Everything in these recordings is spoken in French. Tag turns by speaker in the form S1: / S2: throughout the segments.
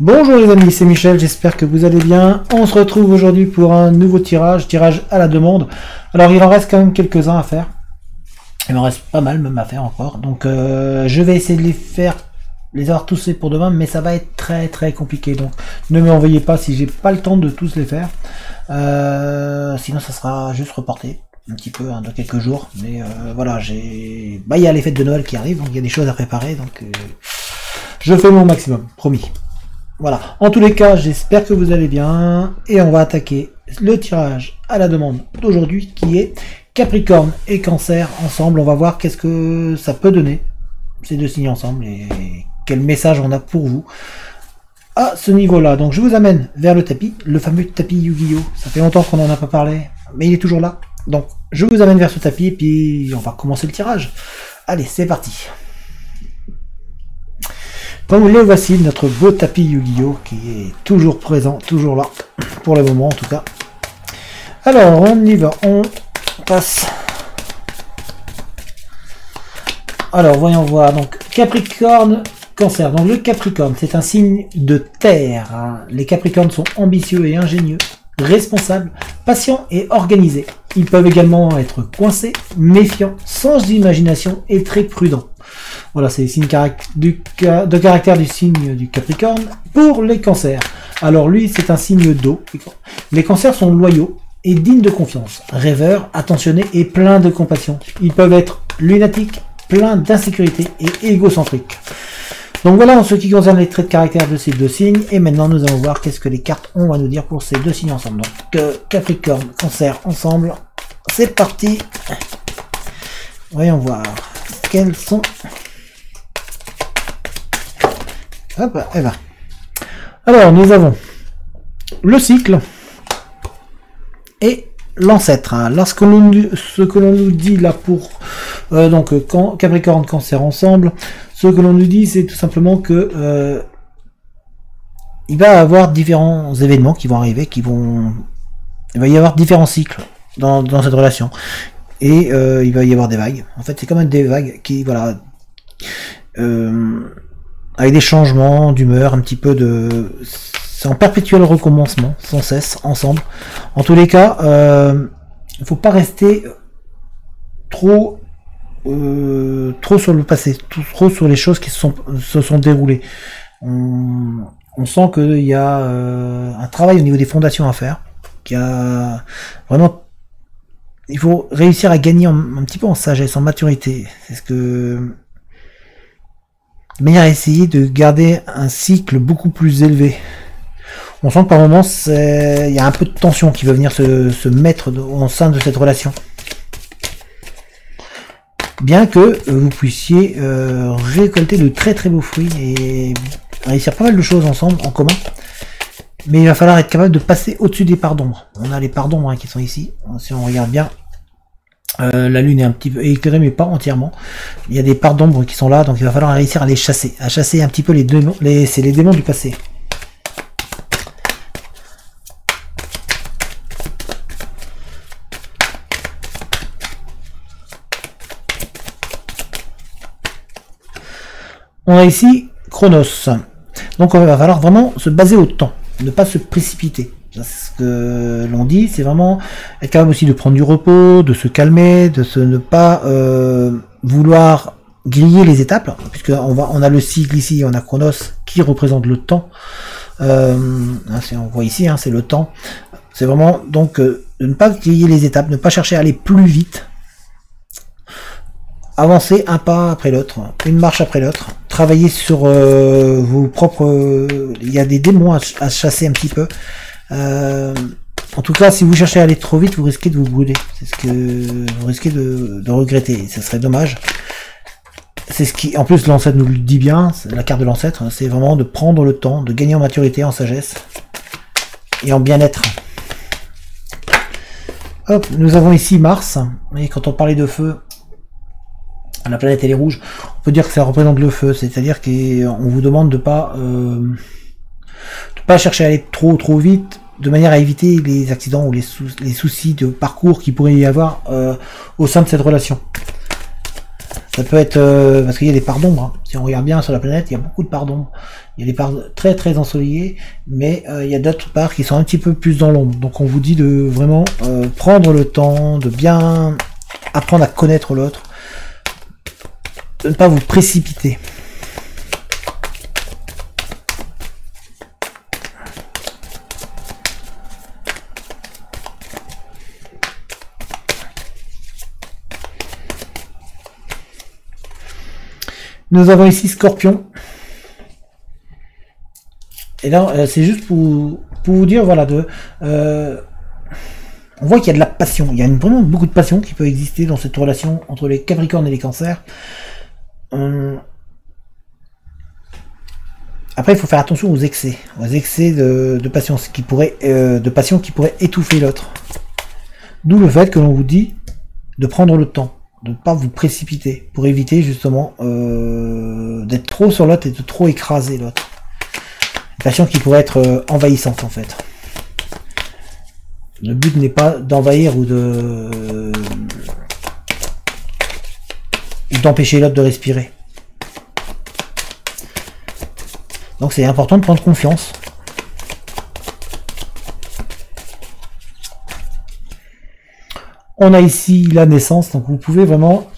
S1: Bonjour les amis, c'est Michel, j'espère que vous allez bien. On se retrouve aujourd'hui pour un nouveau tirage à la demande. Alors il en reste quand même quelques-uns à faire. Il m'en reste pas mal même à faire encore. Donc je vais essayer de les avoir tous faits pour demain, mais ça va être très compliqué. Donc ne m'envoyez pas si j'ai pas le temps de tous les faire. Sinon ça sera juste reporté un petit peu dans quelques jours. Mais voilà, il y a les fêtes de Noël qui arrivent, donc il y a des choses à préparer. Donc je fais mon maximum, promis. Voilà, en tous les cas, j'espère que vous allez bien, et on va attaquer le tirage à la demande d'aujourd'hui, qui est Capricorne et Cancer ensemble. On va voir qu'est-ce que ça peut donner, ces deux signes ensemble, et quel message on a pour vous à ce niveau-là. Donc je vous amène vers le tapis, le fameux tapis Yu-Gi-Oh! Ça fait longtemps qu'on n'en a pas parlé, mais il est toujours là. Donc je vous amène vers ce tapis, et puis on va commencer le tirage. Allez, c'est parti. Donc le voici, notre beau tapis Yu-Gi-Oh! Qui est toujours présent, toujours là, pour le moment en tout cas. Alors on y va, on passe. Alors voyons voir, donc Capricorne, Cancer. Donc le Capricorne, c'est un signe de terre. Les Capricornes sont ambitieux et ingénieux, responsables, patients et organisés. Ils peuvent également être coincés, méfiants, sans imagination et très prudents. Voilà, c'est les signes de caractère du signe du Capricorne. Pour les Cancers, alors lui, c'est un signe d'eau. Les Cancers sont loyaux et dignes de confiance, rêveurs, attentionnés et pleins de compassion. Ils peuvent être lunatiques, pleins d'insécurité et égocentriques. Donc voilà en ce qui concerne les traits de caractère de ces deux signes. Et maintenant, nous allons voir qu'est-ce que les cartes ont à nous dire pour ces deux signes ensemble. Donc Capricorne, Cancer ensemble. C'est parti. Voyons voir quels sont... Hop, et ben. Alors, nous avons le cycle et l'ancêtre. Lorsque ce que l'on nous dit là pour Capricorne, Cancer ensemble, ce que l'on nous dit, c'est tout simplement que il va y avoir différents événements qui vont arriver, il va y avoir différents cycles dans cette relation. Et il va y avoir des vagues. En fait, c'est quand même des vagues qui, voilà, avec des changements d'humeur, un petit peu de... C'est en perpétuel recommencement, sans cesse, ensemble. En tous les cas, il ne faut pas rester trop sur le passé, trop sur les choses qui se sont déroulées. On sent qu'il y a un travail au niveau des fondations à faire, qu'il y a vraiment... Il faut réussir à gagner un petit peu en sagesse, en maturité. C'est ce que... De manière à essayer de garder un cycle beaucoup plus élevé. On sent que par moments, il y a un peu de tension qui veut venir se mettre au sein de cette relation. Bien que vous puissiez récolter de très beaux fruits et réussir pas mal de choses ensemble, en commun. Mais il va falloir être capable de passer au-dessus des parts d'ombre. On a les parts d'ombre qui sont ici. Si on regarde bien, la lune est un petit peu éclairée, mais pas entièrement. Il y a des parts d'ombre qui sont là, donc il va falloir réussir à les chasser. À chasser un petit peu les démons. C'est les démons du passé. On a ici Chronos. Donc il va falloir vraiment se baser au temps. Ne pas se précipiter. C'est ce que l'on dit, c'est vraiment être capable aussi de prendre du repos, de se calmer, de ne pas vouloir griller les étapes, puisque on a le cycle ici, on a Chronos qui représente le temps. On voit ici, c'est le temps. C'est vraiment donc de ne pas griller les étapes, ne pas chercher à aller plus vite. Avancer un pas après l'autre, une marche après l'autre. Travailler sur vos propres... Il y a des démons à chasser un petit peu. En tout cas, si vous cherchez à aller trop vite, vous risquez de vous brûler. C'est ce que vous risquez de regretter. Ça serait dommage. C'est ce qui, en plus, l'ancêtre nous le dit bien. La carte de l'ancêtre, c'est vraiment de prendre le temps, de gagner en maturité, en sagesse et en bien-être. Hop, nous avons ici Mars. Et quand on parlait de feu, la planète elle est rouge. On peut dire que ça représente le feu. C'est-à-dire qu'on vous demande de pas chercher à aller trop vite, de manière à éviter les accidents ou les soucis de parcours qui pourrait y avoir au sein de cette relation. Ça peut être parce qu'il y a des parts d'ombre. Hein. Si on regarde bien sur la planète, il y a beaucoup de parts d'ombre. Il y a des parts très très ensoleillées, mais il y a d'autres parts qui sont un petit peu plus dans l'ombre. Donc on vous dit de vraiment prendre le temps, de bien apprendre à connaître l'autre, de ne pas vous précipiter. Nous avons ici Scorpion. Et là, c'est juste pour vous dire, voilà, on voit qu'il y a de la passion. Il y a vraiment beaucoup de passion qui peut exister dans cette relation entre les Capricornes et les Cancers. Après, il faut faire attention aux excès de passion, qui pourrait étouffer l'autre. D'où le fait que l'on vous dit de prendre le temps, de ne pas vous précipiter, pour éviter justement d'être trop sur l'autre et de trop écraser l'autre. Une passion qui pourrait être envahissante en fait. Le but n'est pas d'envahir ou d'empêcher l'autre de respirer. Donc c'est important de prendre confiance. On a ici la naissance, donc vous pouvez vraiment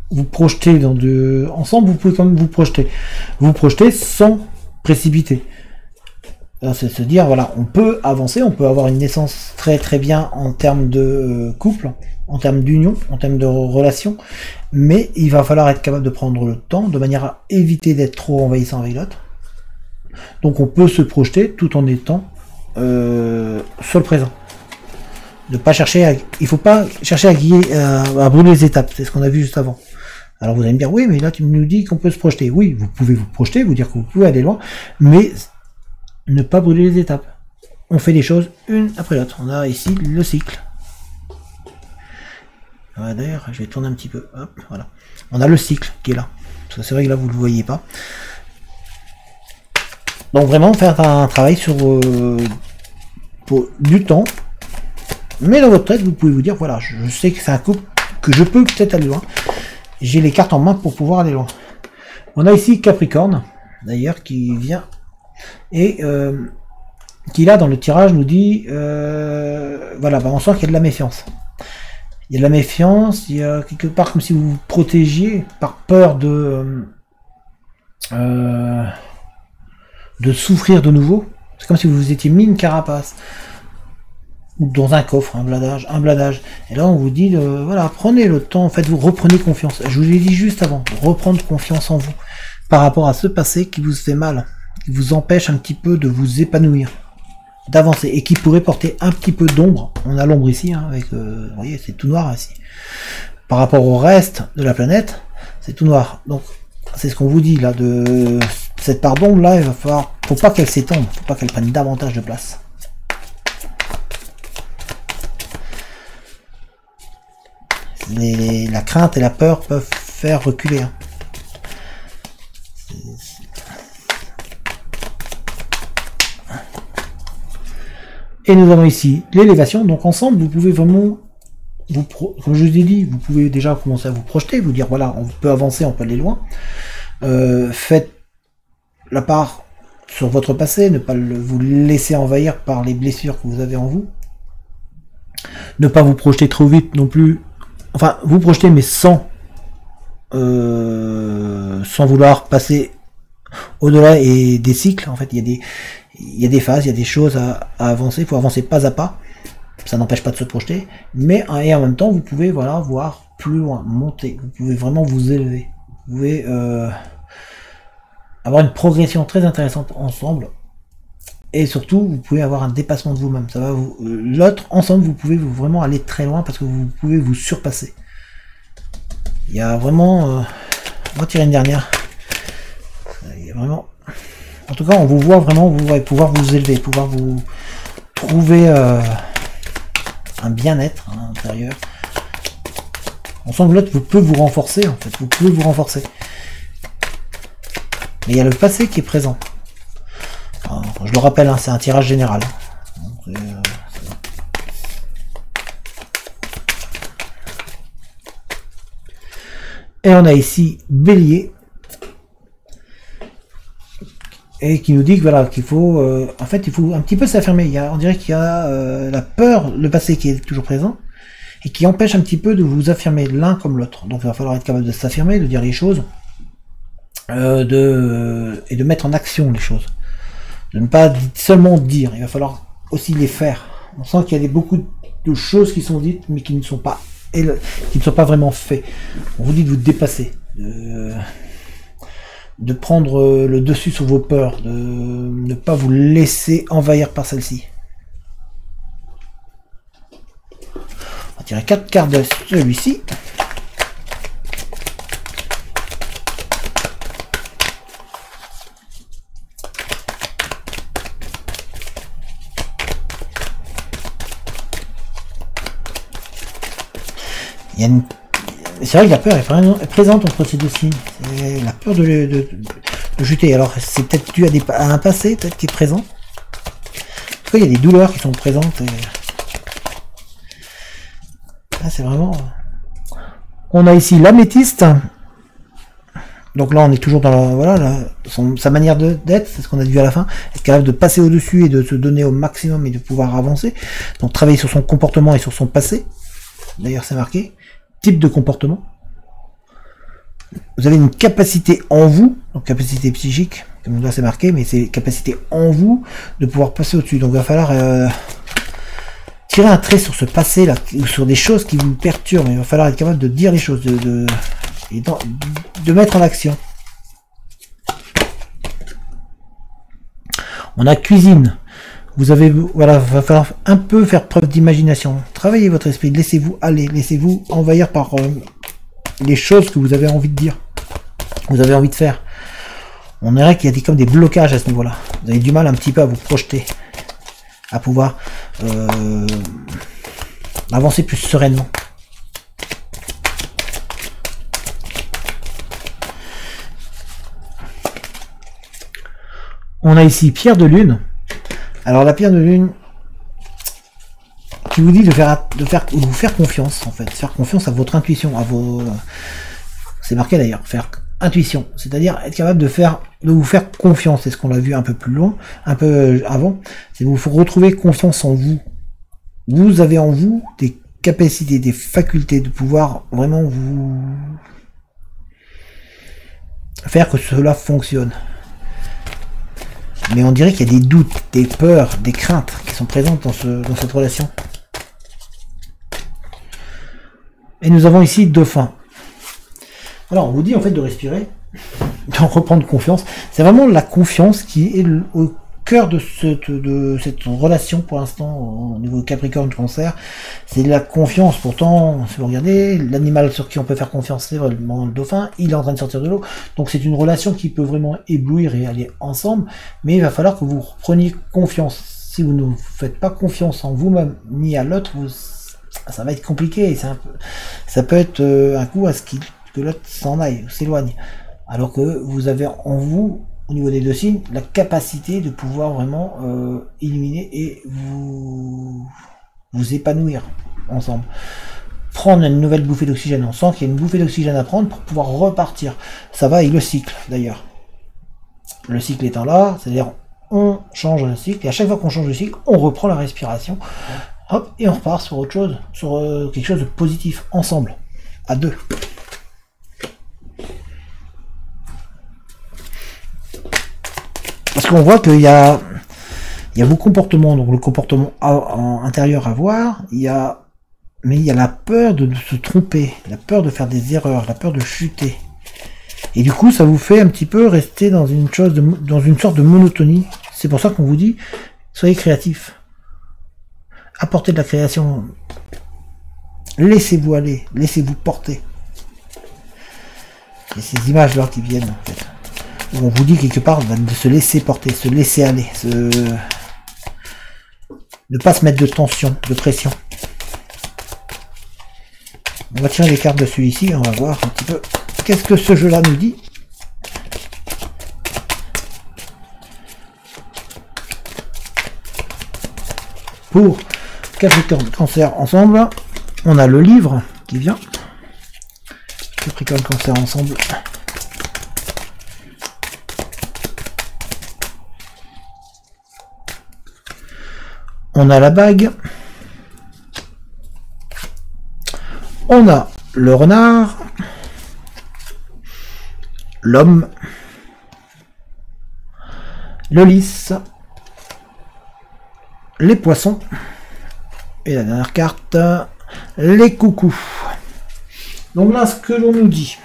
S1: vous projeter dans ensemble, vous pouvez quand même vous projeter sans précipiter. C'est se dire, voilà, on peut avancer, on peut avoir une naissance très très bien en termes de couple, en termes d'union, en termes de relation, mais il va falloir être capable de prendre le temps, de manière à éviter d'être trop envahissant avec l'autre. Donc on peut se projeter tout en étant sur le présent. De pas chercher il faut pas chercher à brûler les étapes, c'est ce qu'on a vu juste avant. Alors vous allez me dire, oui, mais là tu nous dis qu'on peut se projeter. Oui, vous pouvez vous projeter, vous dire que vous pouvez aller loin, mais ne pas brûler les étapes. On fait les choses une après l'autre. On a ici le cycle. Ouais, d'ailleurs, je vais tourner un petit peu. Hop, voilà. On a le cycle qui est là. C'est vrai que là, vous ne le voyez pas. Donc vraiment, faire un travail sur pour du temps. Mais dans votre tête, vous pouvez vous dire, voilà, je sais que c'est un couple que je peux peut-être aller loin. J'ai les cartes en main pour pouvoir aller loin. On a ici Capricorne, d'ailleurs, qui vient et qui là dans le tirage nous dit voilà, bah, on sent qu'il y a de la méfiance. Il y a de la méfiance, il y a quelque part comme si vous vous protégiez par peur de souffrir de nouveau. C'est comme si vous vous étiez mis une carapace ou dans un coffre, un bladage. Et là on vous dit voilà, prenez le temps, en fait vous reprenez confiance. Je vous l'ai dit juste avant, reprendre confiance en vous par rapport à ce passé qui vous fait mal, qui vous empêche un petit peu de vous épanouir, d'avancer, et qui pourrait porter un petit peu d'ombre. On a l'ombre ici, hein, avec, vous voyez, c'est tout noir ici. Par rapport au reste de la planète, c'est tout noir. Donc, c'est ce qu'on vous dit là, de cette part d'ombre là, il va falloir, faut pas qu'elle s'étende, faut pas qu'elle prenne davantage de place. La crainte et la peur peuvent faire reculer. Hein. Et nous avons ici l'élévation. Donc ensemble, vous pouvez vraiment, comme je vous ai dit, vous pouvez déjà commencer à vous projeter, vous dire voilà, on peut avancer, on peut aller loin. Faites la part sur votre passé, ne pas vous laisser envahir par les blessures que vous avez en vous. Ne pas vous projeter trop vite non plus. Enfin, vous projeter, mais sans vouloir passer au-delà et des cycles. En fait, il y a des phases, il y a des choses à avancer. Il faut avancer pas à pas. Ça n'empêche pas de se projeter. Mais et en même temps, vous pouvez voilà, voir plus loin, monter. Vous pouvez vraiment vous élever. Vous pouvez avoir une progression très intéressante ensemble. Et surtout, vous pouvez avoir un dépassement de vous-même. Ça va l'autre, ensemble, vous pouvez vraiment aller très loin parce que vous pouvez vous surpasser. Il y a vraiment... on va tirer une dernière. Il y a vraiment... En tout cas, on vous voit vraiment, vous allez pouvoir vous élever, pouvoir vous trouver un bien-être à l'intérieur. Ensemble, l'autre vous peut vous renforcer, en fait. Vous pouvez vous renforcer. Mais il y a le passé qui est présent. Alors, je le rappelle, hein, c'est un tirage général. Donc, Et on a ici Bélier. Et qui nous dit que voilà, qu'il faut, en fait, il faut un petit peu s'affirmer. On dirait qu'il y a la peur, le passé qui est toujours présent, et qui empêche un petit peu de vous affirmer l'un comme l'autre. Donc il va falloir être capable de s'affirmer, de dire les choses, et de mettre en action les choses. De ne pas seulement dire, il va falloir aussi les faire. On sent qu'il y a beaucoup de choses qui sont dites, mais qui ne sont pas vraiment faites. On vous dit de vous dépasser. De prendre le dessus sur vos peurs, de ne pas vous laisser envahir par celle-ci. On va tirer 4 cartes de celui-ci. Il y a une... C'est vrai que la peur est présente entre ces deux signes. C'est la peur de chuter. Alors c'est peut-être dû à un passé peut-être qui est présent. En tout cas, il y a des douleurs qui sont présentes. Là, c'est vraiment... On a ici l'améthyste. Donc là, on est toujours dans voilà, sa manière d'être, c'est ce qu'on a vu à la fin. Être capable de passer au-dessus et de se donner au maximum et de pouvoir avancer. Donc travailler sur son comportement et sur son passé. D'ailleurs, c'est marqué. Type de comportement. Vous avez une capacité en vous, donc capacité psychique, comme là c'est marqué, mais c'est capacité en vous de pouvoir passer au-dessus. Donc il va falloir tirer un trait sur ce passé là, ou sur des choses qui vous perturbent. Il va falloir être capable de dire les choses, de mettre en action. On a cuisine. Vous avez, voilà, va falloir un peu faire preuve d'imagination. Travaillez votre esprit, laissez-vous aller, laissez-vous envahir par les choses que vous avez envie de dire, vous avez envie de faire. On dirait qu'il y a comme des blocages à ce niveau-là. Vous avez du mal un petit peu à vous projeter, à pouvoir avancer plus sereinement. On a ici Pierre de Lune. Alors la pierre de lune qui vous dit de vous faire confiance en fait, faire confiance à votre intuition, à vos, c'est marqué d'ailleurs, faire intuition, c'est-à-dire être capable de vous faire confiance. C'est ce qu'on a vu un peu plus loin, un peu avant, c'est de vous retrouver confiance en vous. Vous avez en vous des capacités, des facultés de pouvoir vraiment vous faire que cela fonctionne. Mais on dirait qu'il y a des doutes, des peurs, des craintes qui sont présentes dans cette relation. Et nous avons ici Dauphin. Alors on vous dit en fait de respirer, de reprendre confiance. C'est vraiment la confiance qui est au cœur de cette relation pour l'instant au niveau Capricorne Cancer. C'est la confiance. Pourtant, si vous regardez, l'animal sur qui on peut faire confiance, c'est vraiment le dauphin. Il est en train de sortir de l'eau. Donc c'est une relation qui peut vraiment éblouir et aller ensemble. Mais il va falloir que vous preniez confiance. Si vous ne faites pas confiance en vous-même ni à l'autre, ça va être compliqué. Ça peut être un coup à ce que l'autre s'en aille, s'éloigne. Alors que vous avez en vous, au niveau des deux signes, la capacité de pouvoir vraiment éliminer et vous épanouir ensemble. Prendre une nouvelle bouffée d'oxygène. On sent qu'il y a une bouffée d'oxygène à prendre pour pouvoir repartir. Ça va avec le cycle d'ailleurs. Le cycle étant là, c'est-à-dire on change le cycle et à chaque fois qu'on change le cycle, on reprend la respiration. Hop, et on repart sur autre chose, sur quelque chose de positif ensemble, à deux. Parce qu'on voit qu'il y a vos comportements, donc le comportement intérieur à voir, mais il y a la peur de se tromper, la peur de faire des erreurs, la peur de chuter. Et du coup, ça vous fait un petit peu rester dans une sorte de monotonie. C'est pour ça qu'on vous dit, soyez créatifs. Apportez de la création. Laissez-vous aller, laissez-vous porter. Et ces images-là qui viennent, en fait. On vous dit quelque part de se laisser porter, se laisser aller, ne pas se mettre de tension, de pression. On va tirer les cartes de celui-ci, on va voir un petit peu qu'est-ce que ce jeu-là nous dit. Pour Capricorne Cancer ensemble, on a le livre qui vient. Capricorne Cancer ensemble. On a la bague. On a le renard. L'homme. Le lys. Les poissons. Et la dernière carte, les coucous. Donc là, ce que l'on nous dit,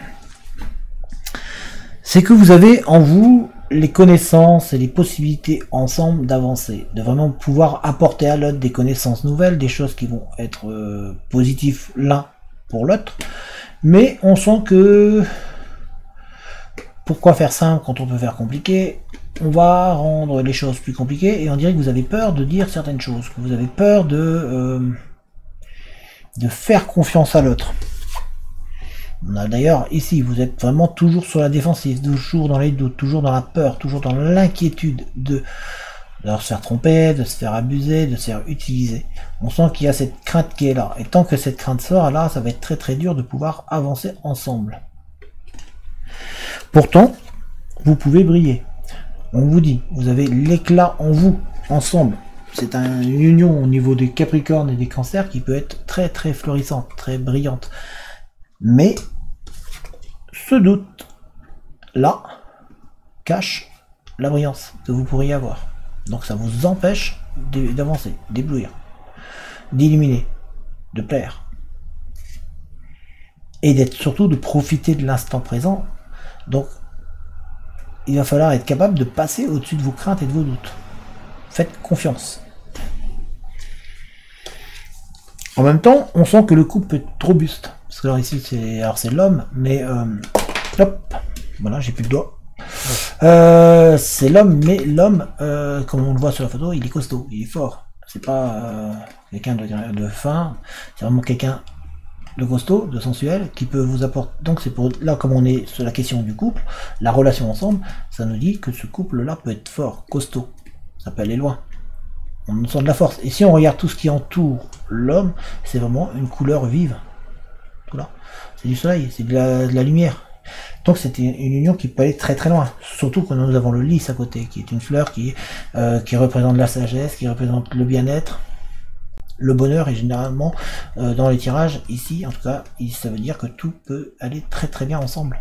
S1: c'est que vous avez en vous les connaissances et les possibilités ensemble d'avancer, de vraiment pouvoir apporter à l'autre des connaissances nouvelles, des choses qui vont être positives l'un pour l'autre. Mais on sent que pourquoi faire simple quand on peut faire compliqué? On va rendre les choses plus compliquées et on dirait que vous avez peur de dire certaines choses, que vous avez peur de faire confiance à l'autre. On a d'ailleurs ici, vous êtes vraiment toujours sur la défensive, toujours dans les doutes, toujours dans la peur, toujours dans l'inquiétude de se faire tromper, de se faire abuser, de se faire utiliser. On sent qu'il y a cette crainte qui est là. Et tant que cette crainte sort, là, ça va être très très dur de pouvoir avancer ensemble. Pourtant, vous pouvez briller. On vous dit, vous avez l'éclat en vous, ensemble. C'est une union au niveau des Capricornes et des Cancers qui peut être très très florissante, très brillante. Mais ce doute là cache la brillance que vous pourriez avoir. Donc ça vous empêche d'avancer, d'éblouir, d'illuminer, de plaire. Et d'être surtout de profiter de l'instant présent. Donc il va falloir être capable de passer au-dessus de vos craintes et de vos doutes. Faites confiance. En même temps, on sent que le couple peut être trop buste. Parce que alors ici, c'est l'homme, mais hop, voilà, j'ai plus de doigts. C'est l'homme, mais l'homme, comme on le voit sur la photo, il est costaud, il est fort. C'est pas quelqu'un de fin, c'est vraiment quelqu'un de costaud, de sensuel, qui peut vous apporter. Donc c'est pour là, comme on est sur la question du couple, la relation ensemble, ça nous dit que ce couple-là peut être fort, costaud. Ça peut aller loin. On sent de la force. Et si on regarde tout ce qui entoure l'homme, c'est vraiment une couleur vive. Voilà. C'est du soleil, c'est de la lumière. Donc c'est une union qui peut aller très très loin. Surtout quand nous avons le lys à côté, qui est une fleur qui représente la sagesse, qui représente le bien-être, le bonheur. Et généralement, dans les tirages, ici, en tout cas, ça veut dire que tout peut aller très très bien ensemble.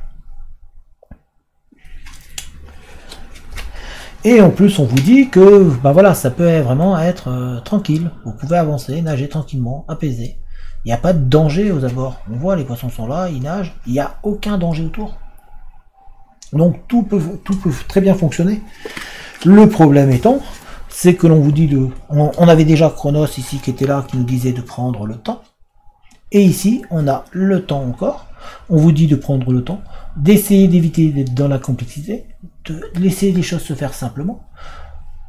S1: Et en plus, on vous dit que ben voilà, ça peut vraiment être tranquille. Vous pouvez avancer, nager tranquillement, apaisé. Il n'y a pas de danger aux abords. On voit, les poissons sont là, ils nagent. Il n'y a aucun danger autour. Donc tout peut très bien fonctionner. Le problème étant, c'est que l'on vous dit de... On avait déjà Chronos ici qui était là, qui nous disait de prendre le temps. Et ici, on a le temps encore. On vous dit de prendre le temps, d'essayer d'éviter d'être dans la complexité, de laisser les choses se faire simplement.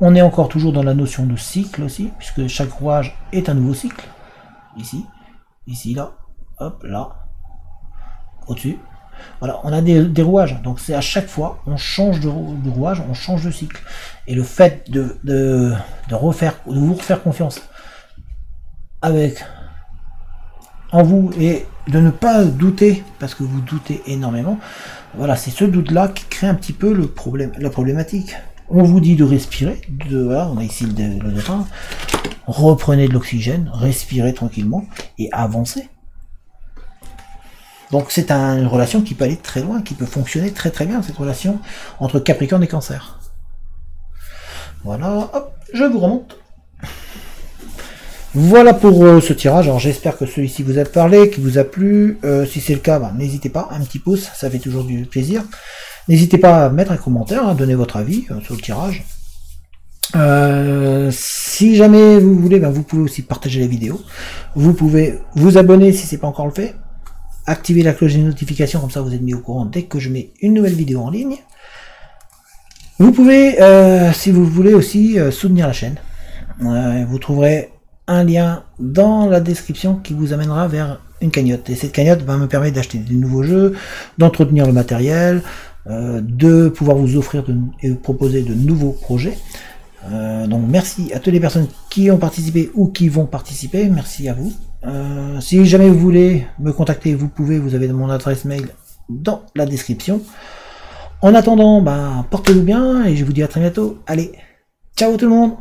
S1: On est encore toujours dans la notion de cycle aussi, puisque chaque rouage est un nouveau cycle. Ici, là, hop, là, au-dessus. Voilà, on a des rouages, donc c'est à chaque fois, on change de rouage, on change de cycle. Et le fait de vous refaire confiance en vous et de ne pas douter, parce que vous doutez énormément, voilà, c'est ce doute-là qui crée un petit peu la problématique. On vous dit de respirer, voilà, on a ici le dessin, reprenez de l'oxygène, respirez tranquillement et avancez. Donc c'est une relation qui peut aller très loin, qui peut fonctionner très très bien, cette relation entre Capricorne et Cancer. Voilà, hop, je vous remonte. Voilà pour ce tirage. Alors j'espère que celui-ci vous a parlé, qu'il vous a plu. Si c'est le cas, bah, n'hésitez pas, un petit pouce, ça fait toujours du plaisir. N'hésitez pas à mettre un commentaire, à donner votre avis sur le tirage. Si jamais vous voulez, bah, vous pouvez aussi partager la vidéo. Vous pouvez vous abonner si c'est pas encore le fait. Activer la cloche des notifications, comme ça vous êtes mis au courant dès que je mets une nouvelle vidéo en ligne. Vous pouvez, si vous voulez aussi, soutenir la chaîne. Vous trouverez un lien dans la description qui vous amènera vers une cagnotte. Et cette cagnotte va me permettre d'acheter des nouveaux jeux, d'entretenir le matériel, de pouvoir vous offrir et proposer de nouveaux projets. Donc merci à toutes les personnes qui ont participé ou qui vont participer. Merci à vous. Si jamais vous voulez me contacter, vous pouvez, vous avez mon adresse mail dans la description. En attendant, bah, portez-vous bien et je vous dis à très bientôt. Allez, ciao tout le monde!